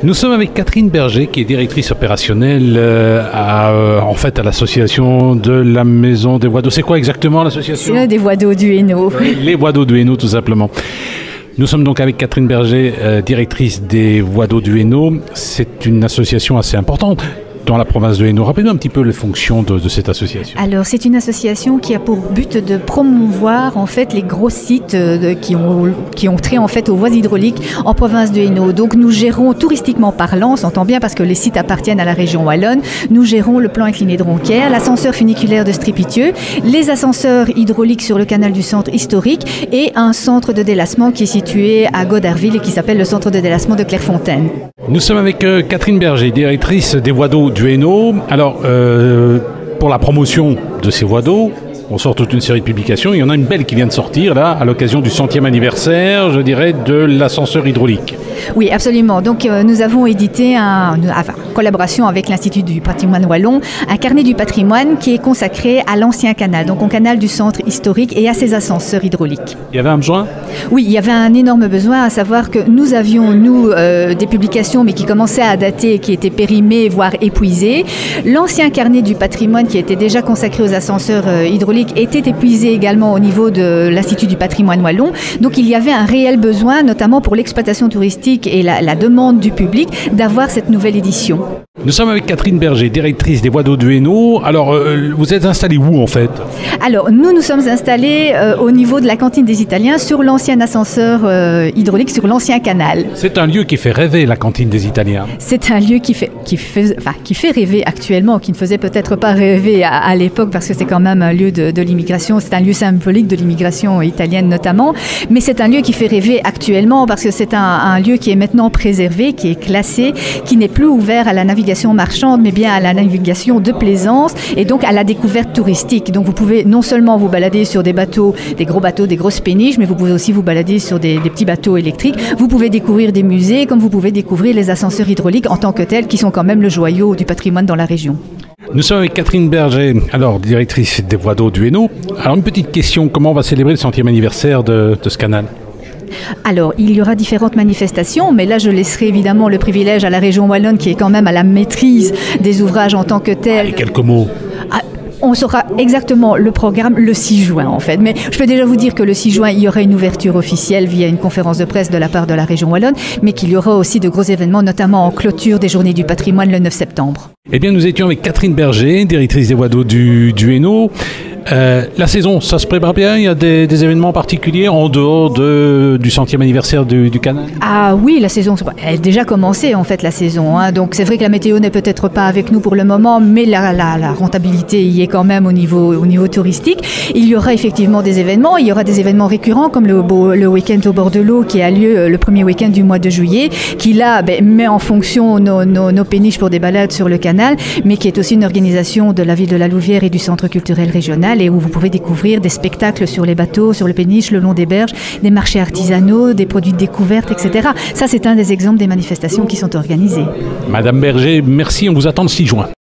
Nous sommes avec Catherine Berger, qui est directrice opérationnelle à l'association de la Maison des Voies d'eau. C'est quoi exactement l'association? C'est des Voies d'eau du Hainaut. Les Voies d'eau du Hainaut, tout simplement. Nous sommes donc avec Catherine Berger, directrice des Voies d'eau du Hainaut. C'est une association assez importante dans la province de Hainaut. Rappelez-nous un petit peu les fonctions de cette association. Alors, c'est une association qui a pour but de promouvoir en fait les gros sites qui ont trait en fait aux voies hydrauliques en province de Hainaut. Donc, nous gérons touristiquement parlant, on s'entend bien parce que les sites appartiennent à la région wallonne. Nous gérons le plan incliné de Ronquière, l'ascenseur funiculaire de Stripitieux, les ascenseurs hydrauliques sur le canal du centre historique et un centre de délassement qui est situé à Goderville et qui s'appelle le centre de délassement de Clairefontaine. Nous sommes avec Catherine Berger, directrice des Voies d'eau du Hainaut. Alors, pour la promotion de ces voies d'eau, on sort toute une série de publications. Il y en a une belle qui vient de sortir, là, à l'occasion du 100e anniversaire, je dirais, de l'ascenseur hydraulique. Oui, absolument. Donc, nous avons édité, en collaboration avec l'Institut du patrimoine wallon, un carnet du patrimoine qui est consacré à l'ancien canal, donc au canal du centre historique et à ses ascenseurs hydrauliques. Il y avait un besoin? Oui, il y avait un énorme besoin, à savoir que nous avions, des publications, mais qui commençaient à dater, qui étaient périmées, voire épuisées. L'ancien carnet du patrimoine, qui était déjà consacré aux ascenseurs hydrauliques, était épuisé également au niveau de l'Institut du patrimoine wallon. Donc, il y avait un réel besoin, notamment pour l'exploitation touristique et la demande du public, d'avoir cette nouvelle édition. Nous sommes avec Catherine Berger, directrice des Voies d'eau du Hainaut. Alors, vous êtes installée où en fait? Alors, nous sommes installés au niveau de la cantine des Italiens, sur l'ancien ascenseur hydraulique, sur l'ancien canal. C'est un lieu qui fait rêver, la cantine des Italiens. C'est un lieu qui fait rêver actuellement, qui ne faisait peut-être pas rêver à l'époque, parce que c'est quand même un lieu de l'immigration, c'est un lieu symbolique de l'immigration italienne notamment, mais c'est un lieu qui fait rêver actuellement, parce que c'est un lieu qui est maintenant préservé, qui est classé, qui n'est plus ouvert à la navigation marchande, mais bien à la navigation de plaisance et donc à la découverte touristique. Donc vous pouvez non seulement vous balader sur des bateaux, des gros bateaux, des grosses péniches, mais vous pouvez aussi vous balader sur des petits bateaux électriques. Vous pouvez découvrir des musées, comme vous pouvez découvrir les ascenseurs hydrauliques en tant que tels, qui sont quand même le joyau du patrimoine dans la région. Nous sommes avec Catherine Berger, alors directrice des Voies d'eau du Hainaut. Alors une petite question, comment on va célébrer le 100e anniversaire de ce canal? Alors, il y aura différentes manifestations, mais là, je laisserai évidemment le privilège à la région wallonne, qui est quand même à la maîtrise des ouvrages en tant que tel. Allez, quelques mots. On saura exactement le programme le 6 juin, en fait. Mais je peux déjà vous dire que le 6 juin, il y aura une ouverture officielle via une conférence de presse de la part de la région wallonne, mais qu'il y aura aussi de gros événements, notamment en clôture des Journées du patrimoine le 9 septembre. Eh bien, nous étions avec Catherine Berger, directrice des Voies d'eau du Hainaut. La saison, ça se prépare bien? Il y a des événements particuliers en dehors du 100e anniversaire du canal? Ah oui, la saison, elle a déjà commencé en fait, la saison. Donc c'est vrai que la météo n'est peut-être pas avec nous pour le moment, mais la rentabilité y est quand même au niveau touristique. Il y aura effectivement des événements. Il y aura des événements récurrents comme le week-end au bord de l'eau qui a lieu le premier week-end du mois de juillet, qui là met en fonction nos péniches pour des balades sur le canal, mais qui est aussi une organisation de la ville de la Louvière et du centre culturel régional, et où vous pouvez découvrir des spectacles sur les bateaux, sur le péniche, le long des berges, des marchés artisanaux, des produits de découverte, etc. Ça, c'est un des exemples des manifestations qui sont organisées. Madame Berger, merci, on vous attend le 6 juin.